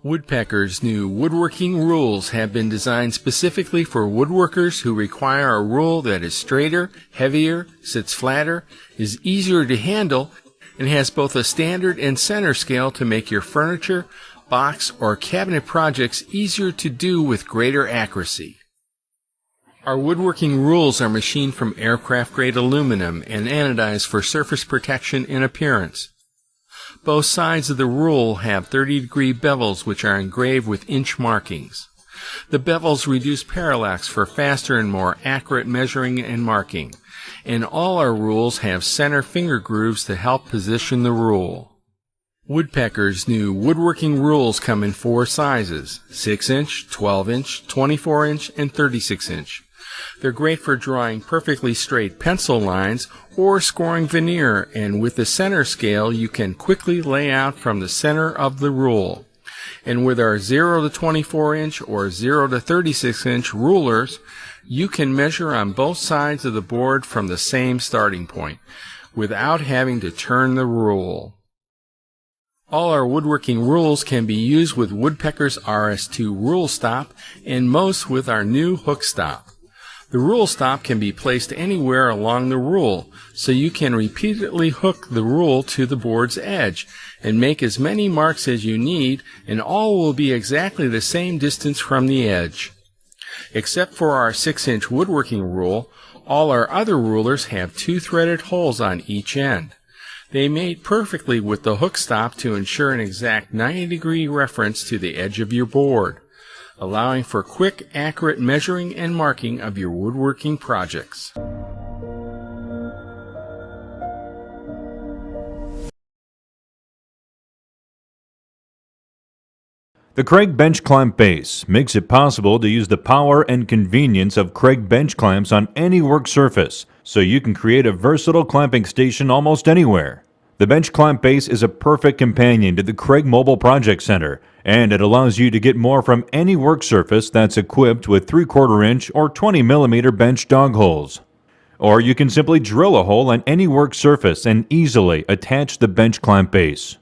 Woodpecker's new woodworking rules have been designed specifically for woodworkers who require a rule that is straighter, heavier, sits flatter, is easier to handle, and has both a standard and center scale to make your furniture, box, or cabinet projects easier to do with greater accuracy. Our woodworking rules are machined from aircraft-grade aluminum and anodized for surface protection and appearance. Both sides of the rule have 30-degree bevels which are engraved with inch markings. The bevels reduce parallax for faster and more accurate measuring and marking, and all our rules have center finger grooves to help position the rule. Woodpecker's new woodworking rules come in 4 sizes: 6-inch, 12-inch, 24-inch, and 36-inch. They're great for drawing perfectly straight pencil lines or scoring veneer, and with the center scale you can quickly lay out from the center of the rule. And with our 0 to 24-inch or 0 to 36-inch rulers, you can measure on both sides of the board from the same starting point, without having to turn the rule. All our woodworking rules can be used with Woodpecker's RS2 rule stop, and most with our new hook stop. The rule stop can be placed anywhere along the rule, so you can repeatedly hook the rule to the board's edge and make as many marks as you need, and all will be exactly the same distance from the edge. Except for our 6-inch woodworking rule, all our other rulers have 2 threaded holes on each end. They mate perfectly with the hook stop to ensure an exact 90-degree reference to the edge of your board, allowing for quick, accurate measuring and marking of your woodworking projects. The Kreg Bench Clamp Base makes it possible to use the power and convenience of Kreg bench clamps on any work surface, so you can create a versatile clamping station almost anywhere. The Bench Clamp Base is a perfect companion to the Kreg Mobile Project Center, and it allows you to get more from any work surface that's equipped with 3/4 inch or 20 mm bench dog holes. Or you can simply drill a hole on any work surface and easily attach the Bench Clamp Base.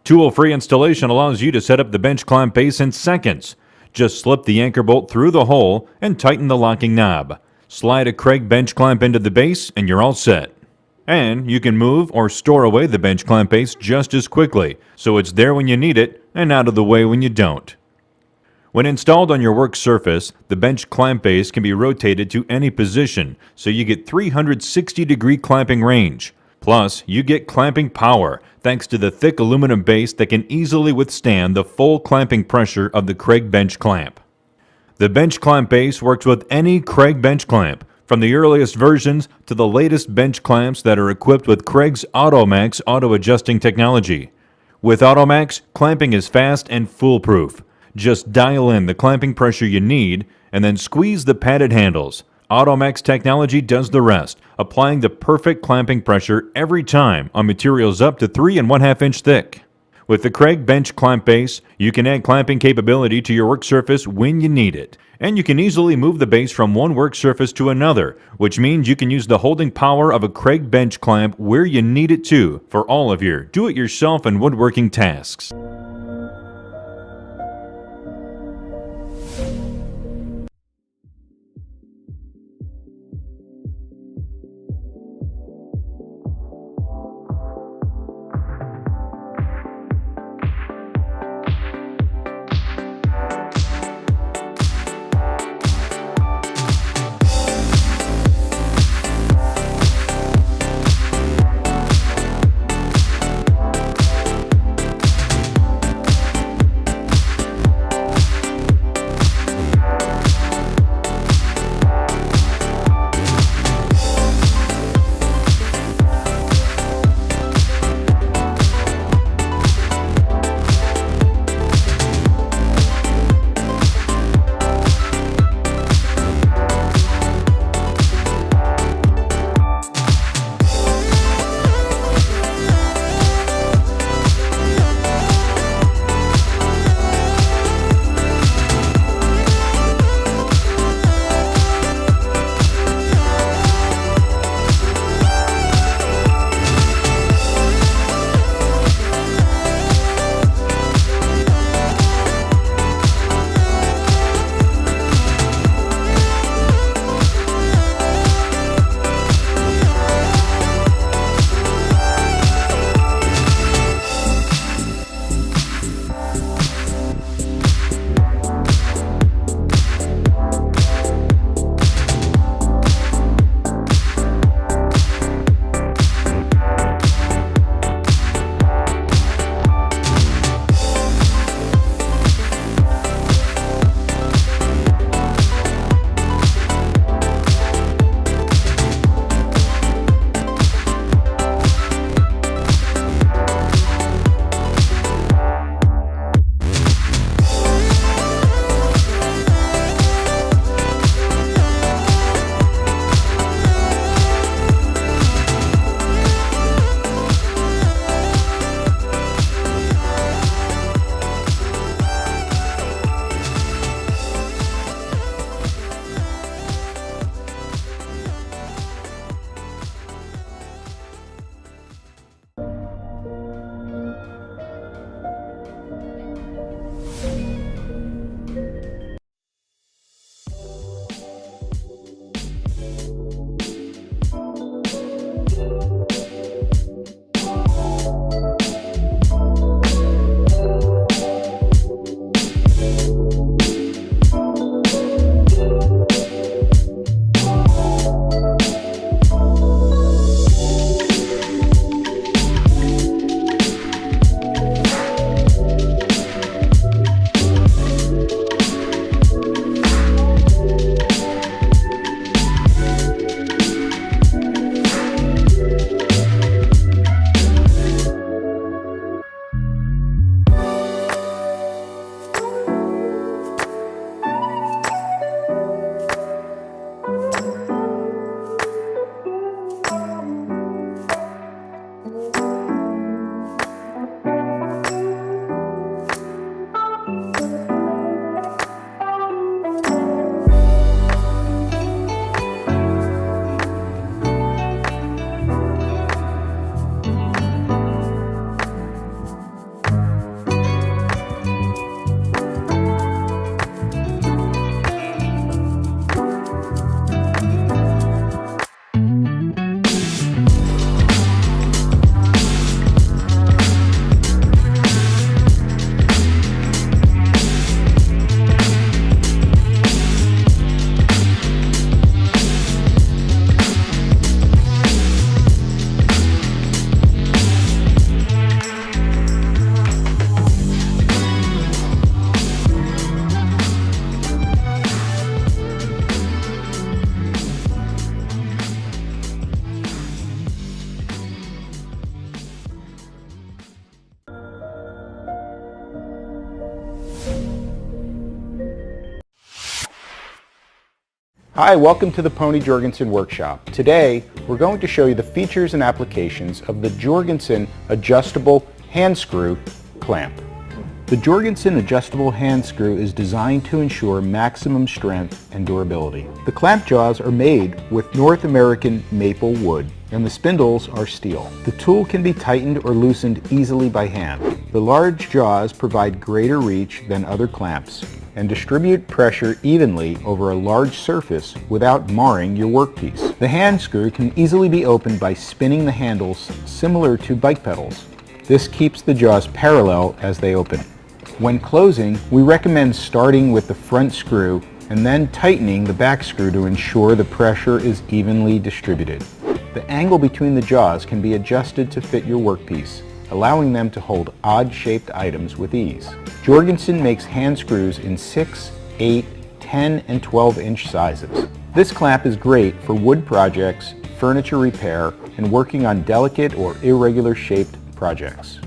Tool-free installation allows you to set up the Bench Clamp Base in seconds. Just slip the anchor bolt through the hole and tighten the locking knob. Slide a Kreg bench clamp into the base and you're all set. And you can move or store away the bench clamp base just as quickly, so it's there when you need it and out of the way when you don't. When installed on your work surface, the bench clamp base can be rotated to any position, so you get 360-degree clamping range. Plus, you get clamping power thanks to the thick aluminum base that can easily withstand the full clamping pressure of the Kreg bench clamp. The bench clamp base works with any Kreg bench clamp, from the earliest versions to the latest bench clamps that are equipped with Kreg's AutoMax auto-adjusting technology. With AutoMax, clamping is fast and foolproof. Just dial in the clamping pressure you need and then squeeze the padded handles. AutoMax technology does the rest, applying the perfect clamping pressure every time on materials up to 3 1/2 inch thick. With the Kreg bench clamp base, you can add clamping capability to your work surface when you need it. And you can easily move the base from one work surface to another, which means you can use the holding power of a Kreg bench clamp where you need it to for all of your do-it-yourself and woodworking tasks. Hi, welcome to the Pony Jorgensen Workshop. Today, we're going to show you the features and applications of the Jorgensen Adjustable Hand Screw Clamp. The Jorgensen Adjustable Hand Screw is designed to ensure maximum strength and durability. The clamp jaws are made with North American maple wood, and the spindles are steel. The tool can be tightened or loosened easily by hand. The large jaws provide greater reach than other clamps and distribute pressure evenly over a large surface without marring your workpiece. The hand screw can easily be opened by spinning the handles similar to bike pedals. This keeps the jaws parallel as they open. When closing, we recommend starting with the front screw and then tightening the back screw to ensure the pressure is evenly distributed. The angle between the jaws can be adjusted to fit your workpiece, allowing them to hold odd-shaped items with ease. Jorgensen makes hand screws in 6, 8, 10, and 12-inch sizes. This clamp is great for wood projects, furniture repair, and working on delicate or irregular-shaped projects.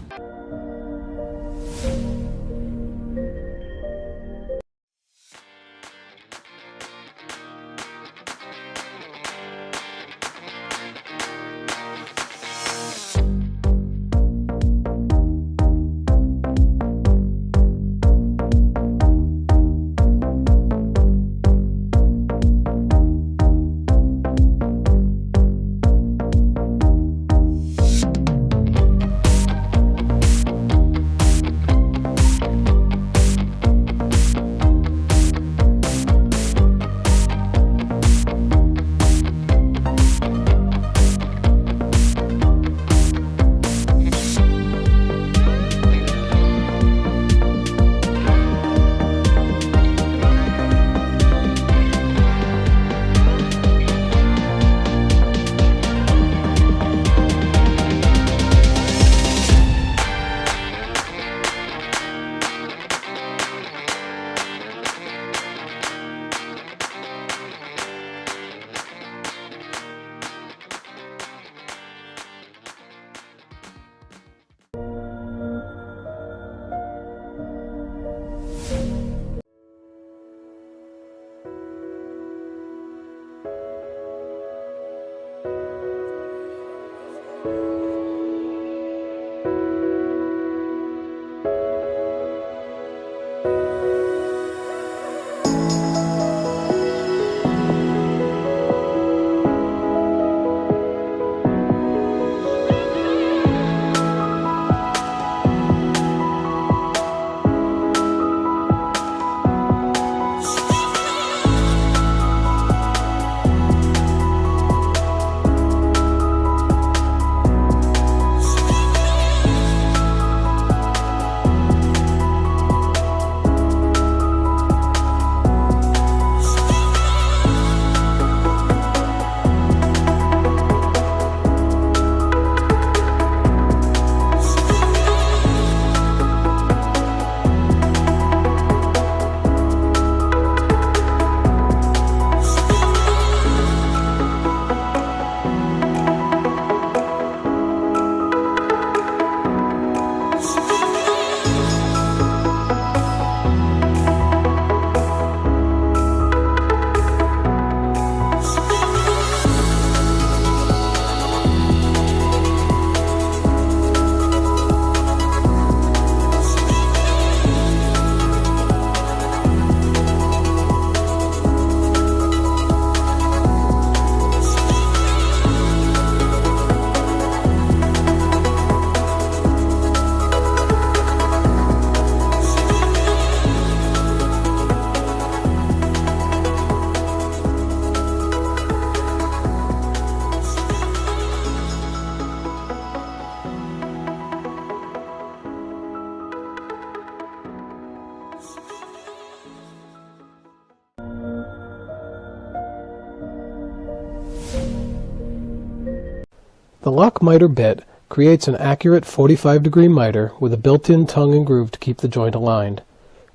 The lock miter bit creates an accurate 45-degree miter with a built-in tongue and groove to keep the joint aligned.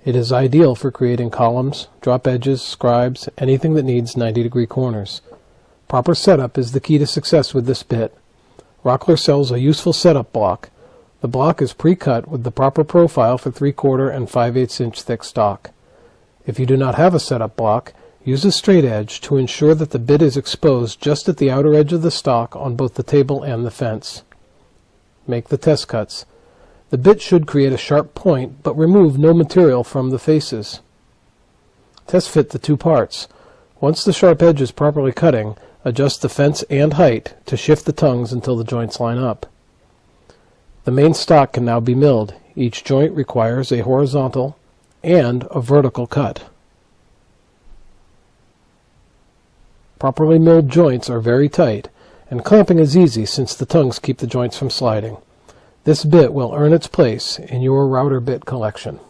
It is ideal for creating columns, drop edges, scribes, anything that needs 90-degree corners. Proper setup is the key to success with this bit. Rockler sells a useful setup block. The block is pre-cut with the proper profile for 3/4 and 5/8 inch thick stock. If you do not have a setup block, Use a straight edge to ensure that the bit is exposed just at the outer edge of the stock on both the table and the fence. Make the test cuts. The bit should create a sharp point, but remove no material from the faces. Test fit the two parts. Once the sharp edge is properly cutting, adjust the fence and height to shift the tongues until the joints line up. The main stock can now be milled. Each joint requires a horizontal and a vertical cut. Properly milled joints are very tight, and clamping is easy since the tongues keep the joints from sliding. This bit will earn its place in your router bit collection.